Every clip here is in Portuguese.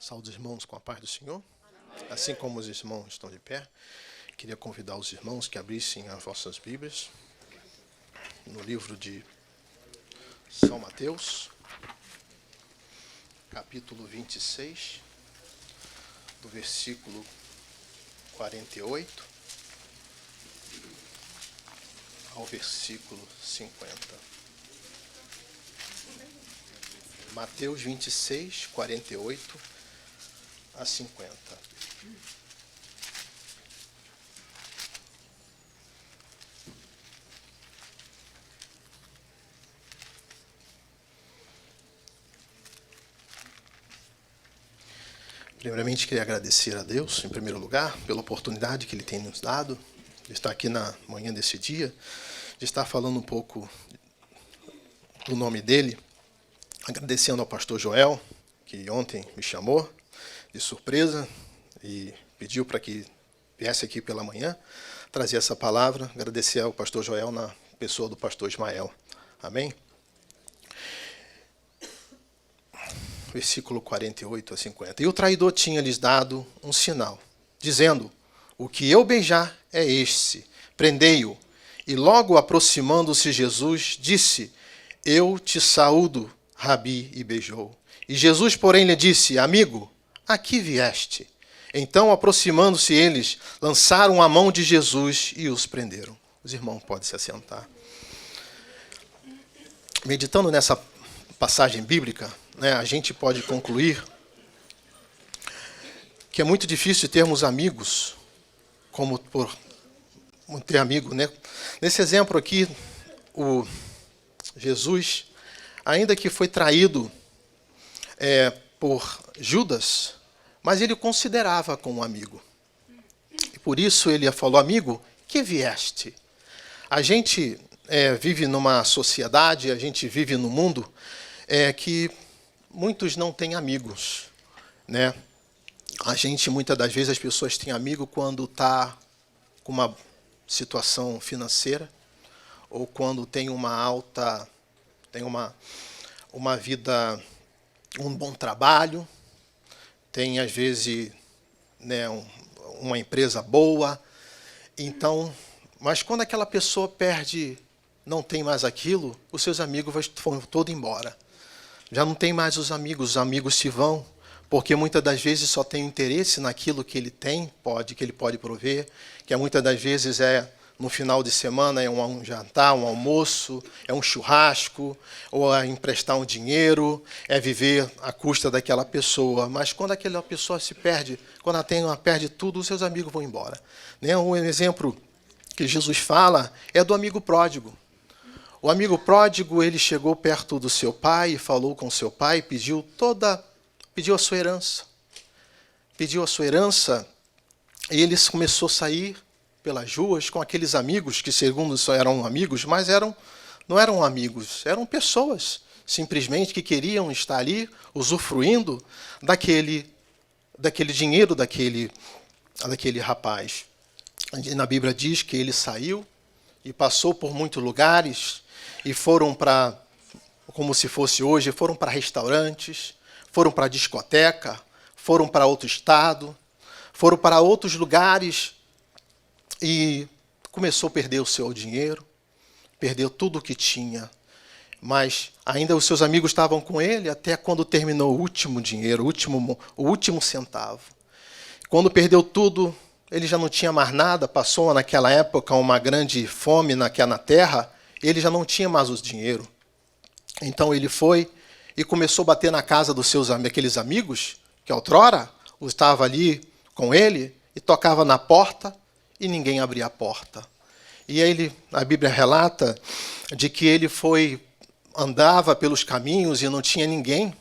Saúde os irmãos com a paz do Senhor. Assim como os irmãos estão de pé, queria convidar os irmãos que abrissem as vossas Bíblias no livro de São Mateus, capítulo 26, do versículo 48 ao versículo 50. Mateus 26, 48 a 50. Primeiramente, queria agradecer a Deus, em primeiro lugar, pela oportunidade que Ele tem nos dado de estar aqui na manhã desse dia, de estar falando um pouco do nome dEle, agradecendo ao pastor Joel, que ontem me chamou de surpresa e pediu para que viesse aqui pela manhã trazer essa palavra. Agradecer ao pastor Joel na pessoa do pastor Ismael. Amém? Versículo 48 a 50. E o traidor tinha lhes dado um sinal, dizendo: o que eu beijar é este, prendei-o. E logo aproximando-se Jesus, disse: eu te saúdo, Rabi, e beijou. E Jesus, porém, lhe disse: amigo, a que vieste? Então, aproximando-se eles, lançaram a mão de Jesus e os prenderam. Os irmãos podem se assentar. Meditando nessa passagem bíblica, a gente pode concluir que é muito difícil termos amigos, como por ter amigo, né? Nesse exemplo aqui, o Jesus, ainda que foi traído por Judas, mas ele o considerava como amigo. E por isso ele falou: amigo, que vieste? A gente vive numa sociedade, a gente vive num mundo que muitos não têm amigos, né? A gente, muitas das vezes, as pessoas têm amigo quando está com uma situação financeira ou quando tem uma vida, um bom trabalho, tem às vezes uma empresa boa. Então, mas quando aquela pessoa perde, não tem mais aquilo, os seus amigos vão todos embora. Já não tem mais os amigos se vão, porque muitas das vezes só tem interesse naquilo que ele tem, que ele pode prover, que muitas das vezes no final de semana é um jantar, um almoço, é um churrasco, ou é emprestar um dinheiro, é viver à custa daquela pessoa. Mas quando aquela pessoa se perde, quando ela perde tudo, os seus amigos vão embora. Um exemplo que Jesus fala é do amigo pródigo. O amigo pródigo, ele chegou perto do seu pai e falou com seu pai, pediu a sua herança. Pediu a sua herança e ele começou a sair pelas ruas com aqueles amigos que, segundo só eram amigos, mas não eram amigos, eram pessoas simplesmente que queriam estar ali usufruindo daquele dinheiro daquele rapaz. E na Bíblia diz que ele saiu e passou por muitos lugares e foram como se fosse hoje, foram para restaurantes, foram para discoteca, foram para outro estado, foram para outros lugares e começou a perder o seu dinheiro, perdeu tudo o que tinha. Mas ainda os seus amigos estavam com ele até quando terminou o último dinheiro, o último centavo. Quando perdeu tudo, ele já não tinha mais nada, passou naquela época uma grande fome na terra, ele já não tinha mais o dinheiro. Então ele foi e começou a bater na casa aqueles amigos, que outrora estava ali com ele, e tocava na porta, e ninguém abria a porta. E aí a Bíblia relata de que ele andava pelos caminhos e não tinha ninguém,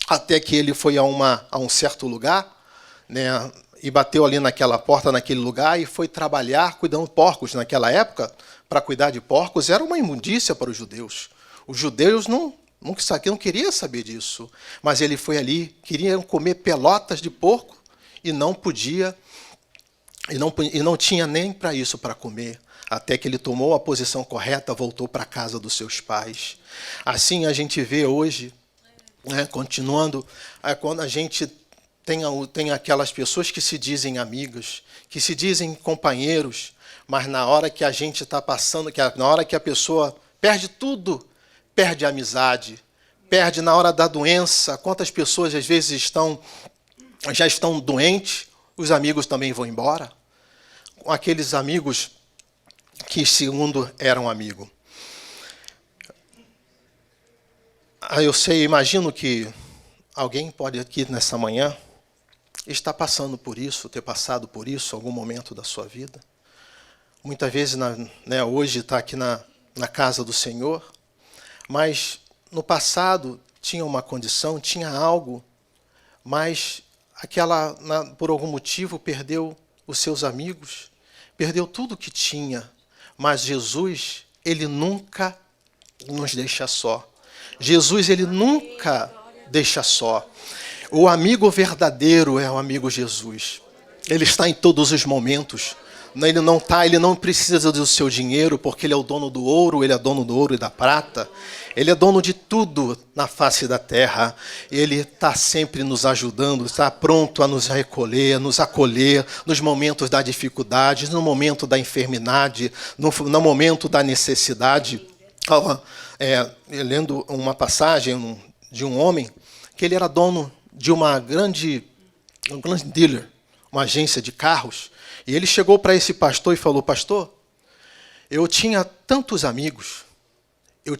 até que ele foi a um certo lugar, e bateu ali naquela porta, naquele lugar, e foi trabalhar cuidando de porcos. Naquela época, para cuidar de porcos, era uma imundícia para os judeus. Os judeus não queriam saber disso, mas ele foi ali, queriam comer pelotas de porco, e não podia, e não tinha nem para isso para comer, até que ele tomou a posição correta, voltou para a casa dos seus pais. Assim a gente vê hoje, continuando, quando a gente tem aquelas pessoas que se dizem amigas, que se dizem companheiros, mas na hora que a gente está passando, na hora que a pessoa perde tudo, perde a amizade, perde na hora da doença. Quantas pessoas às vezes já estão doentes, os amigos também vão embora. Aqueles amigos que segundo eram amigos. Imagino que alguém pode aqui nessa manhã estar passando por isso, ter passado por isso em algum momento da sua vida. Muitas vezes, hoje está aqui na casa do Senhor, mas no passado tinha uma condição, tinha algo, mas por algum motivo perdeu os seus amigos, perdeu tudo que tinha. Mas Jesus, ele nunca nos deixa só. Jesus, ele nunca deixa só. O amigo verdadeiro é o amigo Jesus. Ele está em todos os momentos. Ele não precisa do seu dinheiro, porque ele é o dono do ouro, ele é dono do ouro e da prata. Ele é dono de tudo na face da terra. Ele está sempre nos ajudando, está pronto a nos recolher, a nos acolher nos momentos da dificuldade, no momento da enfermidade, no momento da necessidade. Lendo uma passagem de um homem que ele era dono de um grande dealer, uma agência de carros, e ele chegou para esse pastor e falou: pastor, eu tinha tantos amigos, eu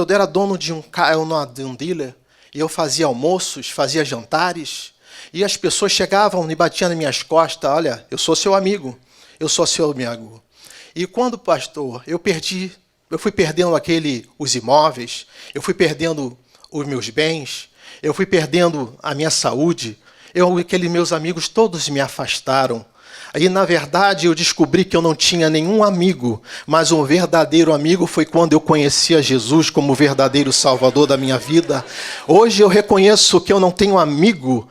era dono de um dealer, e eu fazia almoços, fazia jantares, e as pessoas chegavam e batiam nas minhas costas: olha, eu sou seu amigo, eu sou seu amigo. E quando, pastor, eu fui perdendo os imóveis, eu fui perdendo os meus bens, eu fui perdendo a minha saúde, aqueles meus amigos todos me afastaram. Aí, na verdade, eu descobri que eu não tinha nenhum amigo, mas um verdadeiro amigo foi quando eu conheci a Jesus como o verdadeiro Salvador da minha vida. Hoje eu reconheço que eu não tenho amigo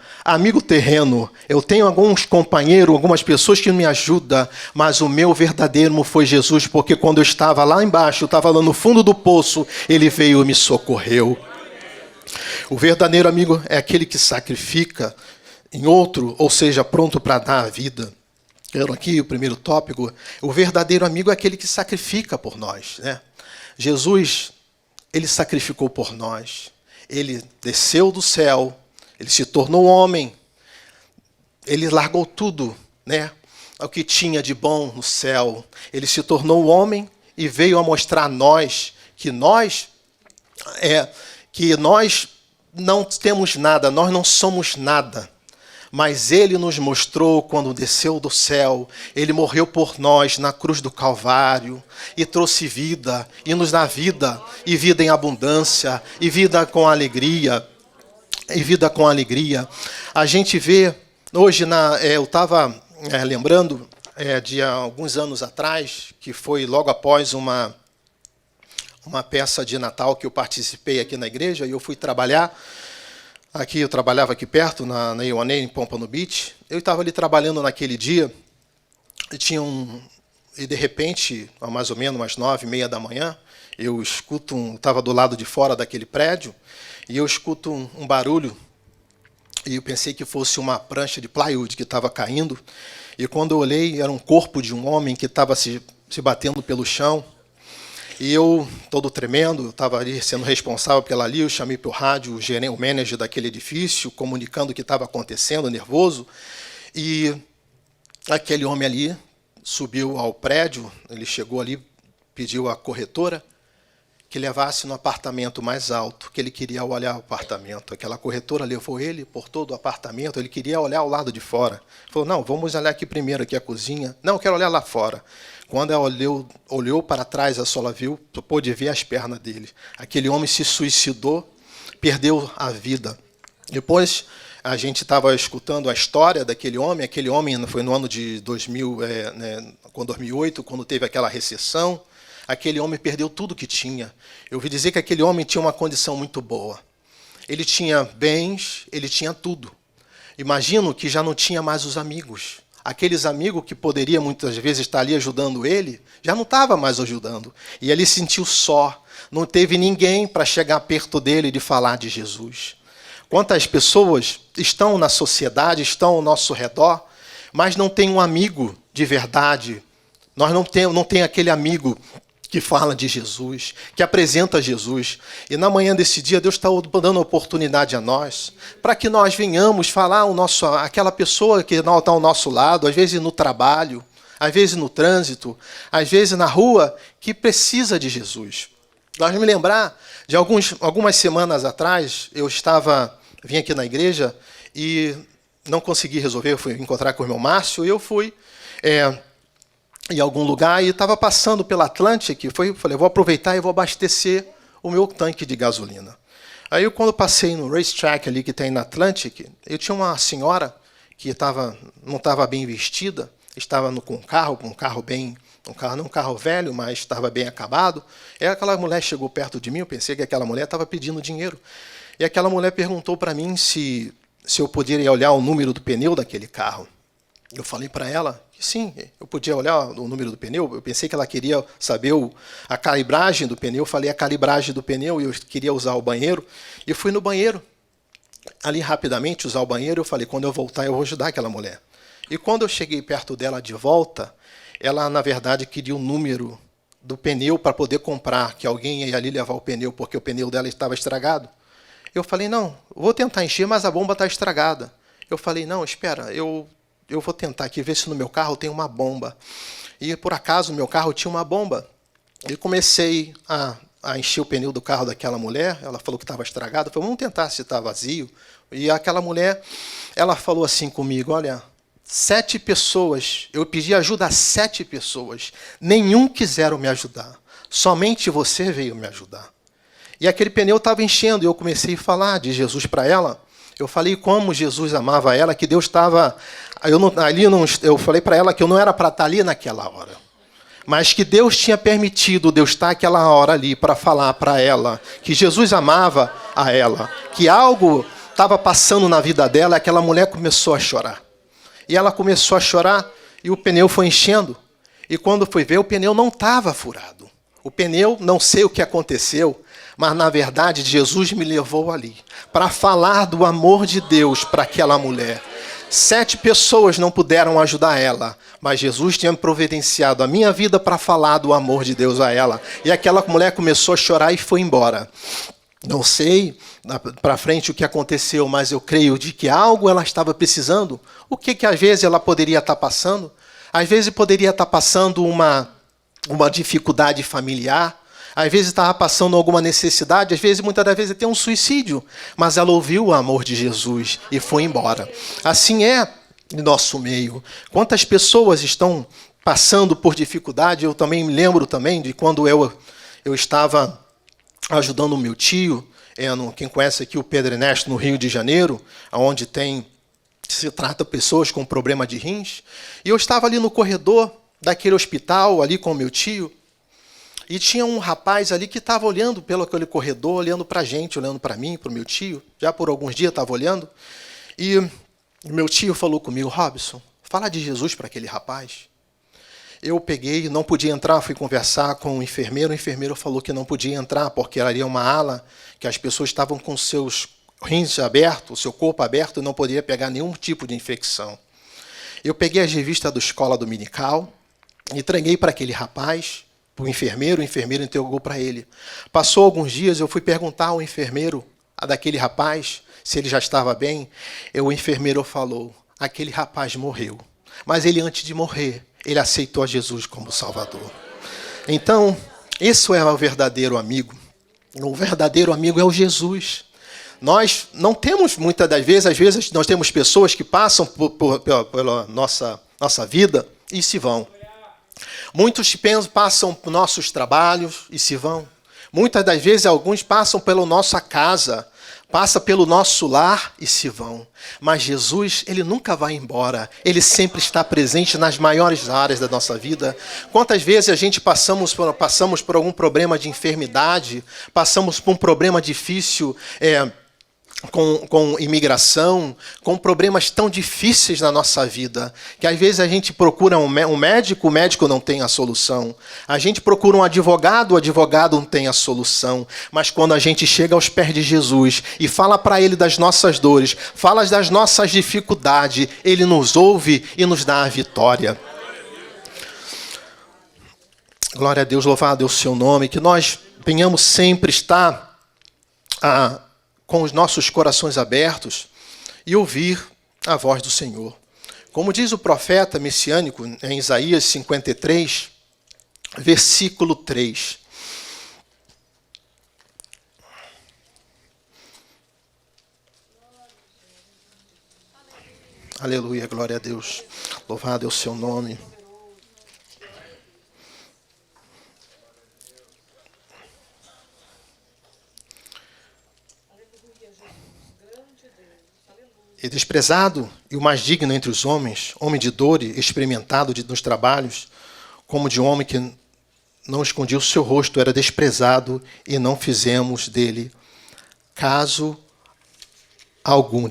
terreno. Eu tenho alguns companheiros, algumas pessoas que me ajudam, mas o meu verdadeiro foi Jesus, porque quando eu estava lá embaixo, eu estava lá no fundo do poço, ele veio e me socorreu. O verdadeiro amigo é aquele que sacrifica em outro, ou seja, pronto para dar a vida. Quero aqui o primeiro tópico. O verdadeiro amigo é aquele que sacrifica por nós, né? Jesus, ele sacrificou por nós. Ele desceu do céu, ele se tornou homem, ele largou tudo, né? O que tinha de bom no céu. Ele se tornou homem e veio a mostrar a nós que nós não temos nada, nós não somos nada. Mas ele nos mostrou quando desceu do céu, ele morreu por nós na cruz do Calvário e trouxe vida, e nos dá vida, e vida em abundância, e vida com alegria, A gente vê, hoje, eu estava lembrando de alguns anos atrás, que foi logo após uma peça de Natal que eu participei aqui na igreja, e eu fui trabalhar. Eu trabalhava aqui perto, na Ioanê, em Pompano Beach. Eu estava ali trabalhando naquele dia, e de repente, mais ou menos umas 9h30 da manhã, eu estava do lado de fora daquele prédio, e eu escuto um barulho, e eu pensei que fosse uma prancha de plywood que estava caindo, e quando eu olhei, era um corpo de um homem que estava se batendo pelo chão. E eu, todo tremendo, estava ali sendo responsável pela ali, eu chamei para o rádio o manager daquele edifício, comunicando o que estava acontecendo, nervoso. E aquele homem ali subiu ao prédio, ele chegou ali, pediu à corretora que levasse no apartamento mais alto, que ele queria olhar o apartamento. Aquela corretora levou ele por todo o apartamento, ele queria olhar ao lado de fora. Falou: não, vamos olhar aqui primeiro, aqui a cozinha. Não, eu quero olhar lá fora. Quando ela olhou para trás, a sola viu, pôde ver as pernas dele. Aquele homem se suicidou, perdeu a vida. Depois, a gente estava escutando a história daquele homem. Aquele homem foi no ano de 2008, quando teve aquela recessão. Aquele homem perdeu tudo que tinha. Eu ouvi dizer que aquele homem tinha uma condição muito boa. Ele tinha bens, ele tinha tudo. Imagino que já não tinha mais os amigos. Aqueles amigos que poderiam muitas vezes estar ali ajudando ele, já não estava mais ajudando. E ele se sentiu só. Não teve ninguém para chegar perto dele e de falar de Jesus. Quantas pessoas estão na sociedade, estão ao nosso redor, mas não tem um amigo de verdade. Nós não tem aquele amigo que fala de Jesus, que apresenta Jesus. E na manhã desse dia, Deus está dando oportunidade a nós, para que nós venhamos falar aquela pessoa que não está ao nosso lado, às vezes no trabalho, às vezes no trânsito, às vezes na rua, que precisa de Jesus. Nós me lembrar de algumas semanas atrás, vim aqui na igreja e não consegui resolver, eu fui encontrar com o irmão Márcio, e eu fui em algum lugar e estava passando pela Atlantic, falei, vou aproveitar e vou abastecer o meu tanque de gasolina. Aí, quando passei no racetrack ali que tem na Atlantic, eu tinha uma senhora que não estava bem vestida, estava com um carro bem, não um carro velho, mas estava bem acabado. E aquela mulher chegou perto de mim, eu pensei que aquela mulher estava pedindo dinheiro. E aquela mulher perguntou para mim se eu poderia olhar o número do pneu daquele carro. Eu falei para ela que sim, eu podia olhar o número do pneu. Eu pensei que ela queria saber a calibragem do pneu. Eu falei a calibragem do pneu e eu queria usar o banheiro. E eu fui no banheiro, ali rapidamente, usar o banheiro. Eu falei, quando eu voltar, eu vou ajudar aquela mulher. E quando eu cheguei perto dela de volta, ela, na verdade, queria o número do pneu para poder comprar, que alguém ia ali levar o pneu, porque o pneu dela estava estragado. Eu falei, não, vou tentar encher, mas a bomba está estragada. Eu falei, não, espera, eu vou tentar aqui ver se no meu carro tem uma bomba. E, por acaso, no meu carro tinha uma bomba. E comecei a encher o pneu do carro daquela mulher. Ela falou que estava estragado. Eu falei, vamos tentar se está vazio. E aquela mulher, ela falou assim comigo, olha, 7 pessoas, eu pedi ajuda a 7 pessoas. Nenhum quiseram me ajudar. Somente você veio me ajudar. E aquele pneu estava enchendo. E eu comecei a falar de Jesus para ela. Eu falei como Jesus amava ela, que Deus estava... Eu falei para ela que eu não era para estar ali naquela hora, mas que Deus tinha permitido Deus estar aquela hora ali para falar para ela que Jesus amava a ela, que algo estava passando na vida dela. Aquela mulher começou a chorar. E ela começou a chorar e o pneu foi enchendo. E quando fui ver, o pneu não estava furado. O pneu, não sei o que aconteceu, mas, na verdade, Jesus me levou ali para falar do amor de Deus para aquela mulher. 7 pessoas não puderam ajudar ela, mas Jesus tinha providenciado a minha vida para falar do amor de Deus a ela. E aquela mulher começou a chorar e foi embora. Não sei para frente o que aconteceu, mas eu creio de que algo ela estava precisando. O que às vezes ela poderia estar passando? Às vezes poderia estar passando uma dificuldade familiar. Às vezes estava passando alguma necessidade, às vezes, muitas das vezes, até um suicídio. Mas ela ouviu o amor de Jesus e foi embora. Assim é em nosso meio. Quantas pessoas estão passando por dificuldade? Eu também me lembro também de quando eu estava ajudando o meu tio, quem conhece aqui o Pedro Ernesto, no Rio de Janeiro, onde se trata pessoas com problema de rins. E eu estava ali no corredor daquele hospital, ali com o meu tio, e tinha um rapaz ali que estava olhando pelo aquele corredor, olhando para a gente, olhando para mim, para o meu tio. Já por alguns dias estava olhando. E meu tio falou comigo, Robson, fala de Jesus para aquele rapaz. Eu peguei, não podia entrar, fui conversar com o enfermeiro falou que não podia entrar, porque era uma ala que as pessoas estavam com seus rins abertos, o seu corpo aberto, e não podia pegar nenhum tipo de infecção. Eu peguei as revistas da escola dominical, entreguei para aquele rapaz, para o enfermeiro entregou para ele. Passou alguns dias, eu fui perguntar ao enfermeiro, daquele rapaz, se ele já estava bem. O enfermeiro falou, aquele rapaz morreu. Mas ele, antes de morrer, ele aceitou a Jesus como Salvador. Então, esse é o verdadeiro amigo. O verdadeiro amigo é o Jesus. Nós não temos, muitas das vezes, às vezes nós temos pessoas que passam pela nossa vida e se vão. Muitos passam por nossos trabalhos e se vão. Muitas das vezes, alguns passam pela nossa casa, passam pelo nosso lar e se vão. Mas Jesus, ele nunca vai embora. Ele sempre está presente nas maiores áreas da nossa vida. Quantas vezes a gente passamos por algum problema de enfermidade, passamos por um problema difícil com imigração, com problemas tão difíceis na nossa vida, que às vezes a gente procura um médico, o médico não tem a solução. A gente procura um advogado, o advogado não tem a solução. Mas quando a gente chega aos pés de Jesus e fala para Ele das nossas dores, fala das nossas dificuldades, Ele nos ouve e nos dá a vitória. Glória a Deus, louvado é o seu nome, que nós venhamos sempre estar com os nossos corações abertos e ouvir a voz do Senhor. Como diz o profeta messiânico em Isaías 53, versículo 3. Aleluia, glória a Deus. Louvado é o seu nome. E desprezado e o mais digno entre os homens, homem de dor e experimentado nos trabalhos, como de homem que não escondia o seu rosto, era desprezado e não fizemos dele caso algum.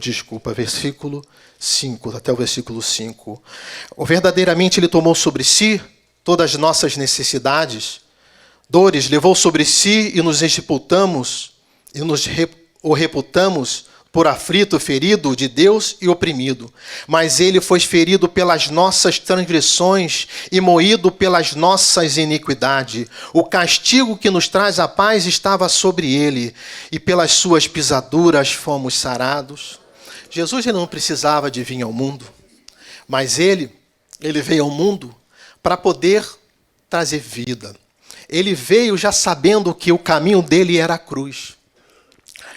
Versículo 5, até o versículo 5. Verdadeiramente ele tomou sobre si todas as nossas necessidades, dores, levou sobre si e nos sepultamos, e o reputamos por aflito, ferido de Deus e oprimido. Mas ele foi ferido pelas nossas transgressões e moído pelas nossas iniquidades. O castigo que nos traz a paz estava sobre ele, e pelas suas pisaduras fomos sarados. Jesus ele não precisava de vir ao mundo, mas ele veio ao mundo para poder trazer vida. Ele veio já sabendo que o caminho dele era a cruz.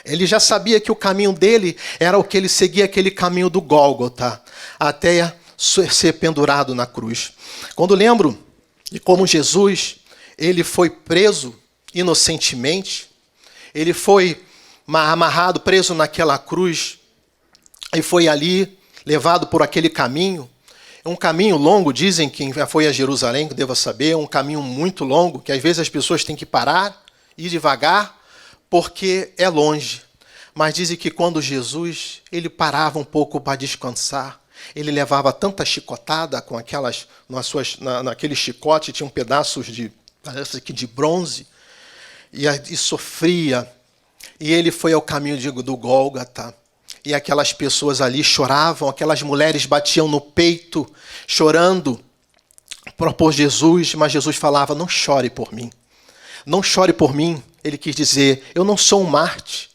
Ele já sabia que o caminho dele era o que ele seguia, aquele caminho do Gólgota, até ser pendurado na cruz. Quando lembro de como Jesus, ele foi preso inocentemente, ele foi amarrado, preso naquela cruz, e foi ali levado por aquele caminho. Um caminho longo, dizem quem já foi a Jerusalém, que deva saber, um caminho muito longo, que às vezes as pessoas têm que parar, ir devagar, porque é longe. Mas dizem que quando Jesus ele parava um pouco para descansar, ele levava tanta chicotada com aquelas, naquele chicote tinham pedaços parece que de bronze, e sofria. E ele foi ao caminho do Gólgota, e aquelas pessoas ali choravam, aquelas mulheres batiam no peito, chorando, propôs Jesus, mas Jesus falava, não chore por mim. Não chore por mim. Ele quis dizer, eu não sou um Marte.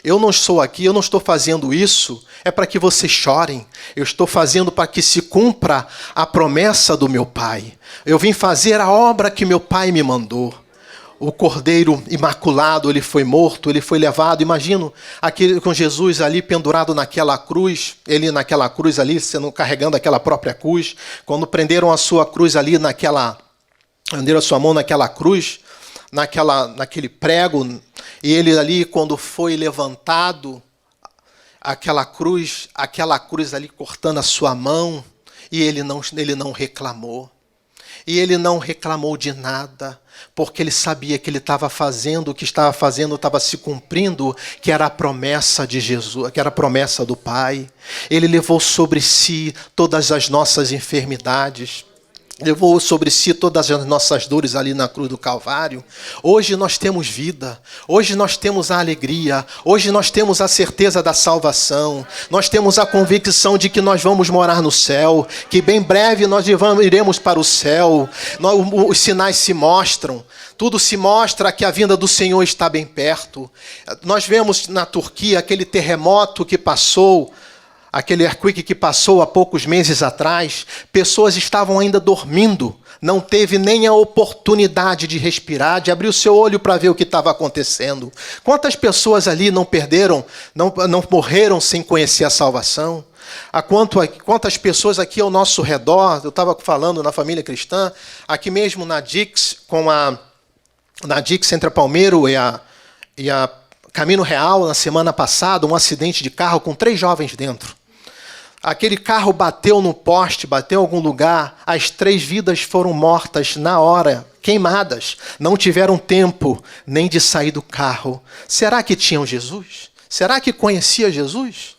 Eu não estou aqui, eu não estou fazendo isso, é para que vocês chorem. Eu estou fazendo para que se cumpra a promessa do meu Pai. Eu vim fazer a obra que meu Pai me mandou. O Cordeiro Imaculado, ele foi morto, ele foi levado. Imagino aquele com Jesus ali pendurado naquela cruz, ele naquela cruz ali, sendo carregando aquela própria cruz. Quando prenderam a sua cruz ali prenderam a sua mão naquela cruz, naquele prego, e ele ali, quando foi levantado, aquela cruz ali cortando a sua mão, e ele não reclamou. E ele não reclamou de nada, porque ele sabia que ele estava fazendo, o que estava fazendo estava se cumprindo, que era a promessa de Jesus, que era a promessa do Pai. Ele levou sobre si todas as nossas enfermidades, levou sobre si todas as nossas dores ali na cruz do Calvário. Hoje nós temos vida, hoje nós temos a alegria, hoje nós temos a certeza da salvação, nós temos a convicção de que nós vamos morar no céu, que bem breve nós iremos para o céu. Os sinais se mostram, tudo se mostra que a vinda do Senhor está bem perto. Nós vemos na Turquia aquele terremoto que passou, aquele earthquake que passou há poucos meses atrás, pessoas estavam ainda dormindo, não teve nem a oportunidade de respirar, de abrir o seu olho para ver o que estava acontecendo. Quantas pessoas ali não morreram sem conhecer a salvação? Quantas pessoas aqui ao nosso redor, eu estava falando na família cristã, aqui mesmo na Dix, na Dix entre a Palmeiro e a Caminho Real, na semana passada, um acidente de carro com 3 jovens dentro. Aquele carro bateu no poste, bateu em algum lugar, as 3 vidas foram mortas na hora, queimadas. Não tiveram tempo nem de sair do carro. Será que tinham Jesus? Será que conhecia Jesus?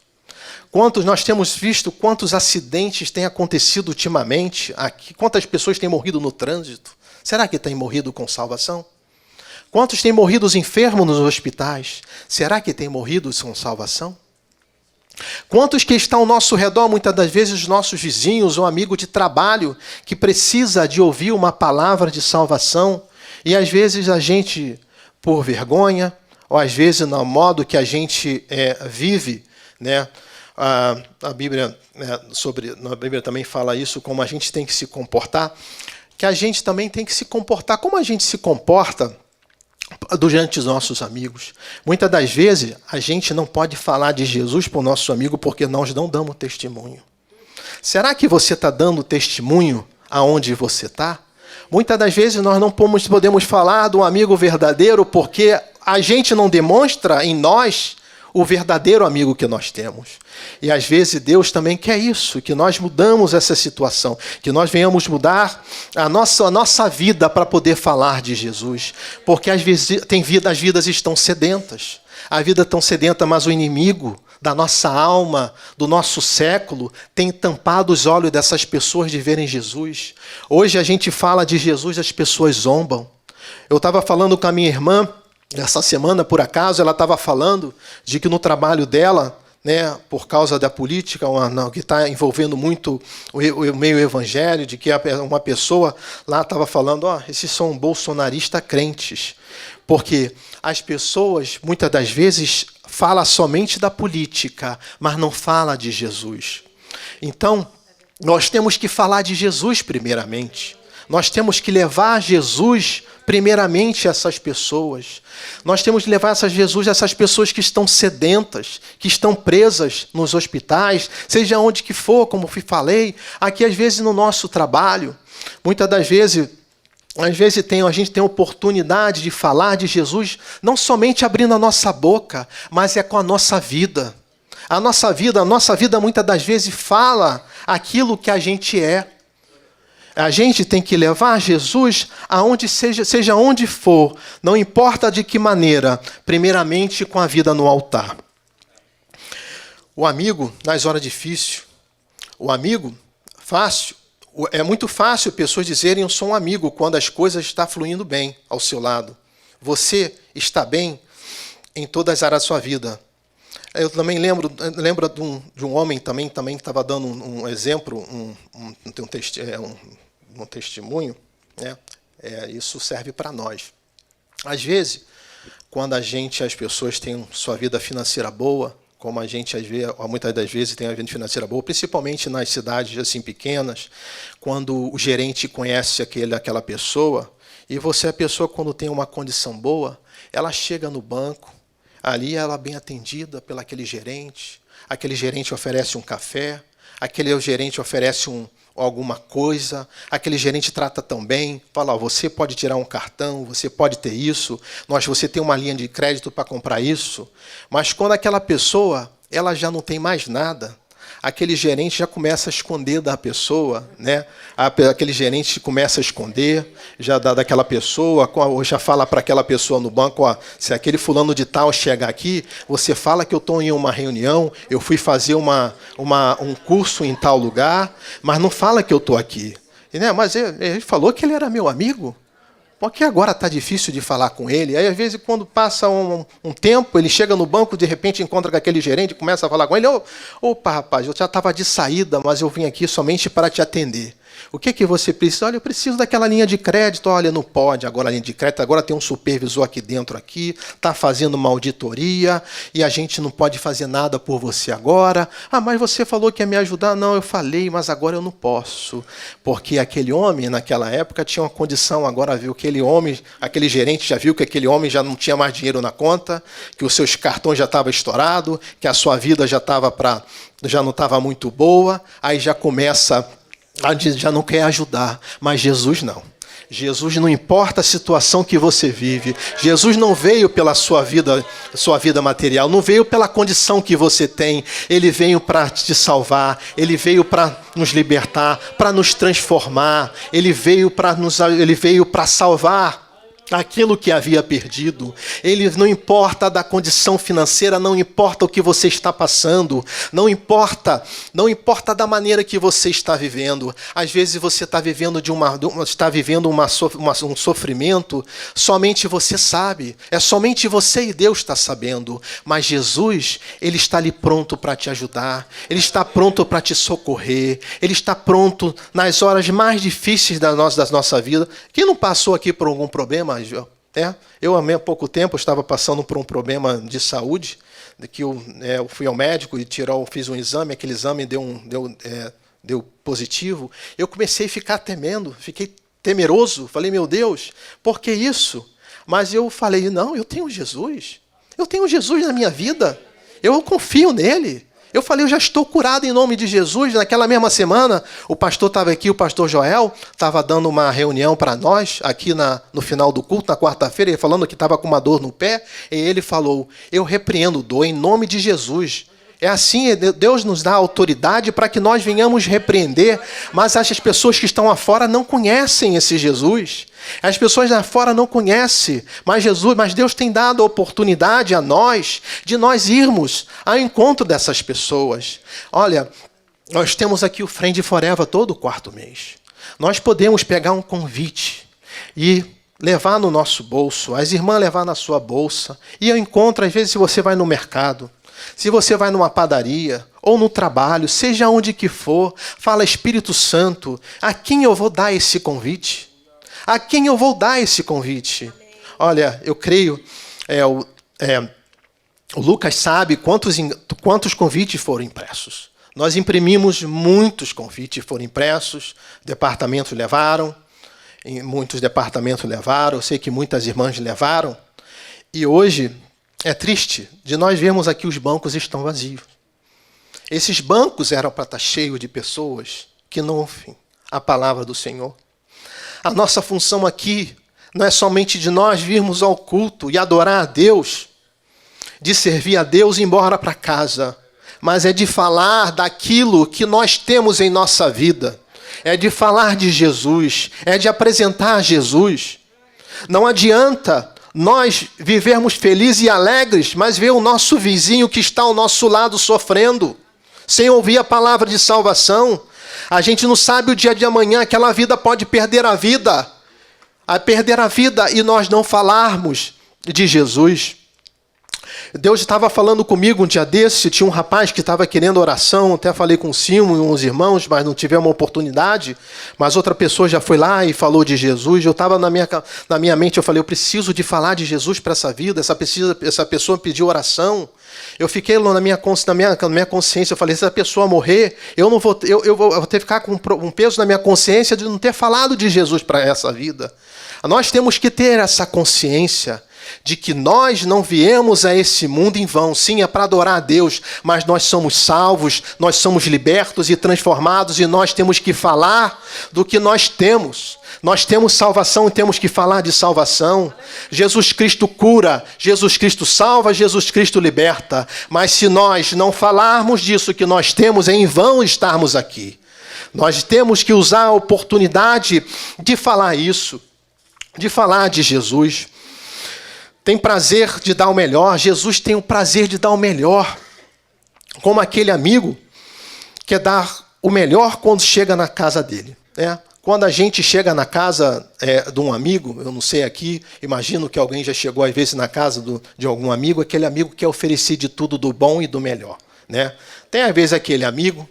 Quantos nós temos visto, quantos acidentes têm acontecido ultimamente aqui? Quantas pessoas têm morrido no trânsito? Será que têm morrido com salvação? Quantos têm morrido os enfermos nos hospitais? Será que têm morrido com salvação? Quantos que estão ao nosso redor, muitas das vezes os nossos vizinhos ou amigo de trabalho, que precisa de ouvir uma palavra de salvação, e às vezes a gente, por vergonha, ou às vezes no modo que a gente vive, né? A Bíblia, a Bíblia também fala isso, como a gente tem que se comportar, que a gente também tem que se comportar como a gente se comporta diante dos nossos amigos. Muitas das vezes, a gente não pode falar de Jesus para o nosso amigo porque nós não damos testemunho. Será que você está dando testemunho aonde você está? Muitas das vezes, nós não podemos falar de um amigo verdadeiro porque a gente não demonstra em nós o verdadeiro amigo que nós temos. E às vezes Deus também quer isso, que nós mudamos essa situação, que nós venhamos mudar a nossa vida para poder falar de Jesus. Porque às vezes as vidas estão sedentas. A vida tão sedenta, mas o inimigo da nossa alma, do nosso século, tem tampado os olhos dessas pessoas de verem Jesus. Hoje a gente fala de Jesus, as pessoas zombam. Eu estava falando com a minha irmã, essa semana, por acaso, ela estava falando de que no trabalho dela, né, por causa da política, que está envolvendo muito o meio evangélico, de que uma pessoa lá estava falando, esses são bolsonaristas crentes. Porque as pessoas, muitas das vezes, falam somente da política, mas não falam de Jesus. Então, nós temos que falar de Jesus primeiramente. Nós temos que levar Jesus primeiramente a essas pessoas. Nós temos que levar Jesus a essas pessoas que estão sedentas, que estão presas nos hospitais, seja onde que for, como falei, aqui às vezes no nosso trabalho. Muitas das vezes, a gente tem a oportunidade de falar de Jesus, não somente abrindo a nossa boca, mas é com a nossa vida. A nossa vida muitas das vezes fala aquilo que a gente é. A gente tem que levar Jesus aonde seja onde for, não importa de que maneira, primeiramente com a vida no altar. O amigo, nas horas difíceis, o amigo, fácil, é muito fácil pessoas dizerem eu sou um amigo quando as coisas estão fluindo bem ao seu lado. Você está bem em todas as áreas da sua vida. Eu também lembro de um homem também que estava dando um exemplo, um testemunho, né? Isso serve para nós. Às vezes, quando as pessoas têm sua vida financeira boa, como a gente muitas das vezes tem a vida financeira boa, principalmente nas cidades assim pequenas, quando o gerente conhece aquela pessoa, e você, a pessoa, quando tem uma condição boa, ela chega no banco, ali ela é bem atendida pelo aquele gerente oferece um café, aquele gerente oferece alguma coisa, aquele gerente trata tão bem, fala, você pode tirar um cartão, você pode ter isso, você tem uma linha de crédito para comprar isso, mas quando aquela pessoa ela já não tem mais nada, aquele gerente já começa a esconder da pessoa, né? Aquele gerente começa a esconder, já dá daquela pessoa, ou já fala para aquela pessoa no banco, se aquele fulano de tal chegar aqui, você fala que eu estou em uma reunião, eu fui fazer um curso em tal lugar, mas não fala que eu estou aqui. Né? Mas ele falou que ele era meu amigo. Porque agora está difícil de falar com ele. Aí, às vezes, quando passa um tempo, ele chega no banco, de repente encontra com aquele gerente, começa a falar com ele. Opa, rapaz, eu já estava de saída, mas eu vim aqui somente para te atender. O que você precisa? Olha, eu preciso daquela linha de crédito. Olha, não pode agora a linha de crédito. Agora tem um supervisor aqui dentro, está fazendo uma auditoria, e a gente não pode fazer nada por você agora. Mas você falou que ia me ajudar. Não, eu falei, mas agora eu não posso. Porque aquele homem, naquela época, tinha uma condição. Agora viu que aquele gerente já viu que aquele homem já não tinha mais dinheiro na conta, que os seus cartões já estavam estourados, que a sua vida já não estava muito boa. Aí já começa... já não quer ajudar, mas Jesus não. Jesus não importa a situação que você vive. Jesus não veio pela sua vida material, não veio pela condição que você tem. Ele veio para te salvar, ele veio para nos libertar, para nos transformar. Ele veio para salvar. aquilo que havia perdido. Ele não importa da condição financeira, não importa o que você está passando, não importa da maneira que você está vivendo. Às vezes você está vivendo um sofrimento, somente você sabe, é somente você e Deus está sabendo, mas Jesus, Ele está ali pronto para te ajudar, Ele está pronto para te socorrer, Ele está pronto nas horas mais difíceis da nossa vida. Quem não passou aqui por algum problema? Eu há pouco tempo estava passando por um problema de saúde, que eu fui ao médico e fiz um exame, aquele exame deu positivo. Eu comecei a ficar fiquei temeroso, falei, meu Deus, por que isso? Mas eu falei, não, eu tenho Jesus na minha vida, eu confio nele. Eu falei, eu já estou curado em nome de Jesus. Naquela mesma semana, o pastor estava aqui, o pastor Joel, estava dando uma reunião para nós, aqui no final do culto, na quarta-feira, ele falando que estava com uma dor no pé, e ele falou, eu repreendo dor em nome de Jesus. É assim, Deus nos dá autoridade para que nós venhamos repreender, mas as pessoas que estão lá fora não conhecem esse Jesus. As pessoas lá fora não conhecem, mas Deus tem dado a oportunidade a nós de nós irmos ao encontro dessas pessoas. Olha, nós temos aqui o Friend Forever todo quarto mês. Nós podemos pegar um convite e levar no nosso bolso, as irmãs levar na sua bolsa, e ao encontro, às vezes, se você vai no mercado, se você vai numa padaria ou no trabalho, seja onde que for, fala, Espírito Santo, a quem eu vou dar esse convite? A quem eu vou dar esse convite? Olha, eu creio, o Lucas sabe quantos convites foram impressos. Nós imprimimos muitos convites, foram impressos, departamentos levaram, muitos departamentos levaram, eu sei que muitas irmãs levaram, e hoje é triste de nós vermos aqui os bancos estão vazios. Esses bancos eram para estar cheios de pessoas que não ouvem a palavra do Senhor. A nossa função aqui não é somente de nós virmos ao culto e adorar a Deus, de servir a Deus e ir embora para casa, mas é de falar daquilo que nós temos em nossa vida, é de falar de Jesus, é de apresentar Jesus. Não adianta nós vivermos felizes e alegres, mas ver o nosso vizinho que está ao nosso lado sofrendo, sem ouvir a palavra de salvação. A gente não sabe o dia de amanhã, aquela vida pode perder a vida e nós não falarmos de Jesus. Deus estava falando comigo um dia desse, tinha um rapaz que estava querendo oração, até falei com o Simo e uns irmãos, mas não tivemos uma oportunidade, mas outra pessoa já foi lá e falou de Jesus. Eu estava na minha mente, eu falei, eu preciso de falar de Jesus para essa vida, essa pessoa pediu oração. Eu fiquei na minha consciência, eu falei, se essa pessoa morrer, eu vou ter que ficar com um peso na minha consciência de não ter falado de Jesus para essa vida. Nós temos que ter essa consciência de que nós não viemos a esse mundo em vão. Sim, é para adorar a Deus, mas nós somos salvos, nós somos libertos e transformados, e nós temos que falar do que nós temos. Nós temos salvação e temos que falar de salvação. Jesus Cristo cura, Jesus Cristo salva, Jesus Cristo liberta. Mas se nós não falarmos disso que nós temos, é em vão estarmos aqui. Nós temos que usar a oportunidade de falar isso, de falar de Jesus. Tem prazer de dar o melhor. Jesus tem o prazer de dar o melhor. Como aquele amigo quer dar o melhor quando chega na casa dele. Quando a gente chega na casa de um amigo, eu não sei aqui, imagino que alguém já chegou às vezes na casa de algum amigo, aquele amigo quer oferecer de tudo do bom e do melhor. Tem às vezes aquele amigo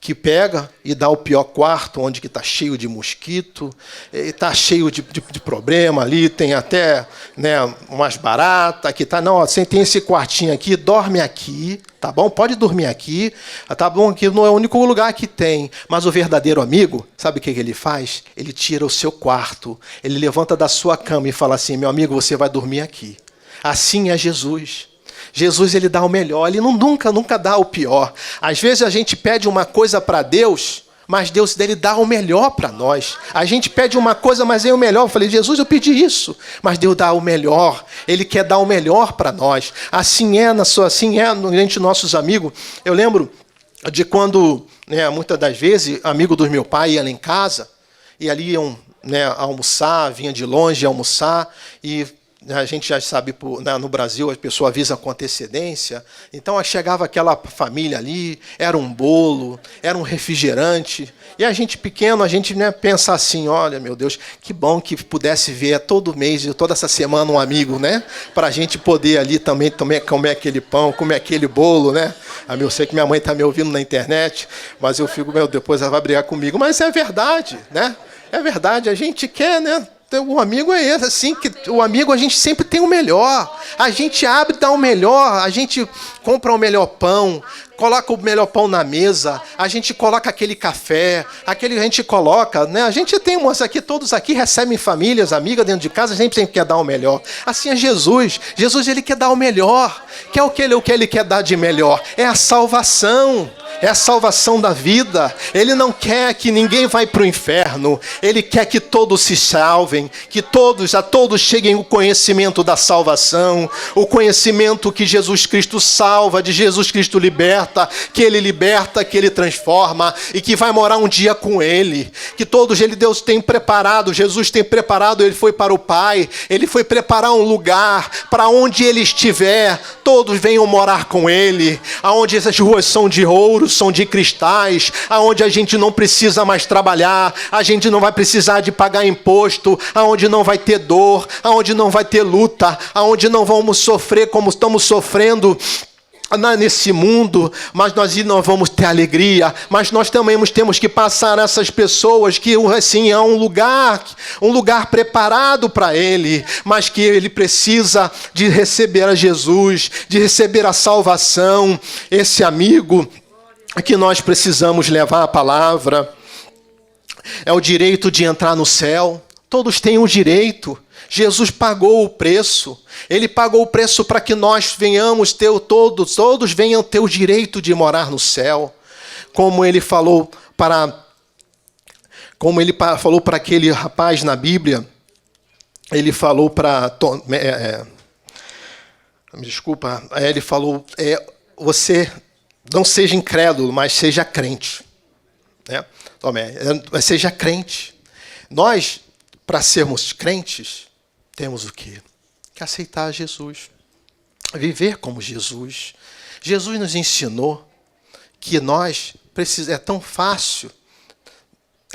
que pega e dá o pior quarto, onde que está cheio de mosquito, está cheio de problema ali, tem até umas baratas, que tá, não, você tem esse quartinho aqui, dorme aqui, tá bom? Pode dormir aqui, tá bom? Aqui não é o único lugar que tem, mas o verdadeiro amigo, sabe o que ele faz? Ele tira o seu quarto, ele levanta da sua cama e fala assim, meu amigo, você vai dormir aqui. Assim é Jesus. Jesus, ele dá o melhor, ele nunca dá o pior. Às vezes a gente pede uma coisa para Deus, mas Deus ele dá o melhor para nós. A gente pede uma coisa, mas é o melhor. Eu falei, Jesus, eu pedi isso, mas Deus dá o melhor. Ele quer dar o melhor para nós. Assim é entre nossos amigos. Eu lembro de quando, muitas das vezes, amigo do meu pai ia lá em casa, e ali iam né, almoçar, vinha de longe almoçar, e a gente já sabe, no Brasil, a pessoa avisa com antecedência. Então, chegava aquela família ali, era um bolo, era um refrigerante. E a gente pequeno, a gente, né, pensa assim, olha, meu Deus, que bom que pudesse ver todo mês, toda essa semana, um amigo, né? Para a gente poder ali também comer aquele pão, comer aquele bolo, né? Eu sei que minha mãe está me ouvindo na internet, mas eu fico, meu, depois ela vai brigar comigo. Mas é verdade, né? É verdade, a gente quer, né? O amigo é esse, assim, que o amigo a gente sempre tem o melhor. A gente abre e dá o melhor, a gente compra o melhor pão, coloca o melhor pão na mesa, a gente coloca aquele café, a gente coloca, né? A gente tem umas aqui, todos aqui recebem famílias, amigas dentro de casa, a gente sempre quer dar o melhor. Assim é Jesus. Jesus, ele quer dar o melhor. Que é o que ele quer dar de melhor? É a salvação. É a salvação da vida. Ele não quer que ninguém vá para o inferno. Ele quer que todos se salvem, que a todos cheguem o conhecimento da salvação, o conhecimento que Jesus Cristo salva, de Jesus Cristo liberta, que ele transforma e que vai morar um dia com ele. Que todos Deus tem preparado, Jesus tem preparado, ele foi para o Pai, ele foi preparar um lugar para onde ele estiver, todos venham morar com ele, aonde essas ruas são de ouro, são de cristais, aonde a gente não precisa mais trabalhar, a gente não vai precisar de pagar imposto, aonde não vai ter dor, aonde não vai ter luta, aonde não vamos sofrer como estamos sofrendo nesse mundo, mas nós não vamos ter alegria. Mas nós também temos que passar essas pessoas que assim há um lugar preparado para ele, mas que ele precisa de receber a Jesus, de receber a salvação. Esse amigo que nós precisamos levar a palavra é o direito de entrar no céu. Todos têm o direito. Jesus pagou o preço. Ele pagou o preço para que nós venhamos ter todos venham ter o direito de morar no céu. Como ele falou para aquele rapaz na Bíblia, ele falou para ele falou, você não seja incrédulo, mas seja crente. Né? Seja crente. Nós, para sermos crentes, temos o quê? Que aceitar Jesus. Viver como Jesus. Jesus nos ensinou que nós precisamos... É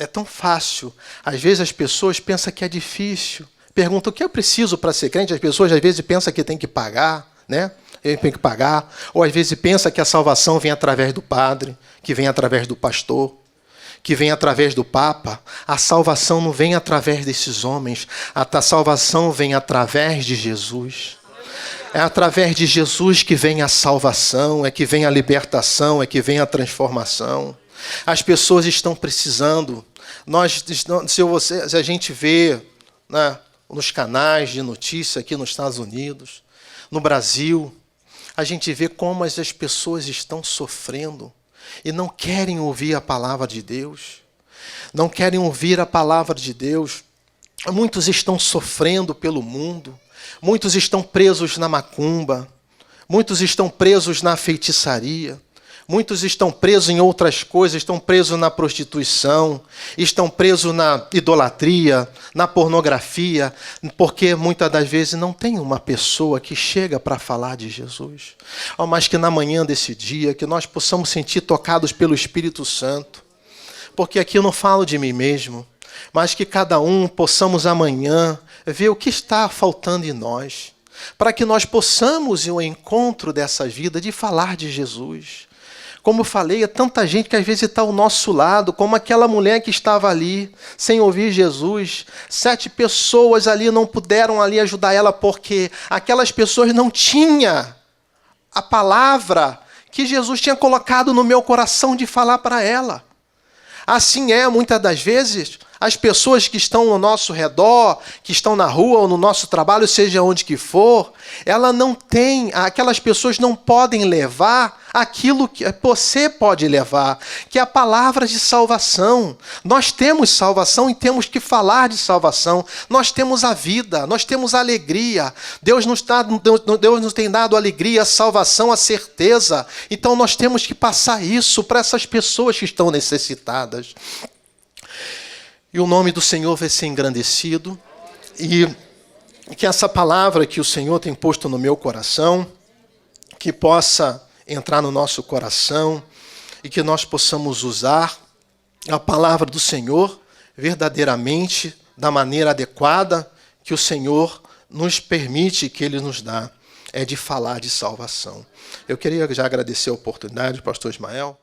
tão fácil. Às vezes as pessoas pensam que é difícil. Perguntam o que eu preciso para ser crente. As pessoas às vezes pensam que tem que pagar, né? Tem que pagar. Ou às vezes pensa que a salvação vem através do padre, que vem através do pastor, que vem através do Papa. A salvação não vem através desses homens. A salvação vem através de Jesus. É através de Jesus que vem a salvação, é que vem a libertação, é que vem a transformação. As pessoas estão precisando. Se a gente vê, né, nos canais de notícia aqui nos Estados Unidos, no Brasil, a gente vê como as pessoas estão sofrendo e não querem ouvir a palavra de Deus. Não querem ouvir a palavra de Deus. Muitos estão sofrendo pelo mundo. Muitos estão presos na macumba. Muitos estão presos na feitiçaria. Muitos estão presos em outras coisas, estão presos na prostituição, estão presos na idolatria, na pornografia, porque muitas das vezes não tem uma pessoa que chega para falar de Jesus. Mas que na manhã desse dia, que nós possamos sentir tocados pelo Espírito Santo, porque aqui eu não falo de mim mesmo, mas que cada um possamos amanhã ver o que está faltando em nós, para que nós possamos ir ao encontro dessa vida de falar de Jesus. Como eu falei, é tanta gente que às vezes está ao nosso lado, como aquela mulher que estava ali, sem ouvir Jesus. 7 pessoas ali não puderam ali ajudar ela, porque aquelas pessoas não tinham a palavra que Jesus tinha colocado no meu coração de falar para ela. Assim muitas das vezes, as pessoas que estão ao nosso redor, que estão na rua ou no nosso trabalho, seja onde que for, aquelas pessoas não podem levar aquilo que você pode levar, que é a palavra de salvação. Nós temos salvação e temos que falar de salvação. Nós temos a vida, nós temos a alegria. Deus nos tem dado a alegria, a salvação, a certeza. Então nós temos que passar isso para essas pessoas que estão necessitadas. e o nome do Senhor vai ser engrandecido, e que essa palavra que o Senhor tem posto no meu coração, que possa entrar no nosso coração e que nós possamos usar a palavra do Senhor verdadeiramente, da maneira adequada que o Senhor nos permite, que Ele nos dá, é de falar de salvação. Eu queria já agradecer a oportunidade, pastor Ismael.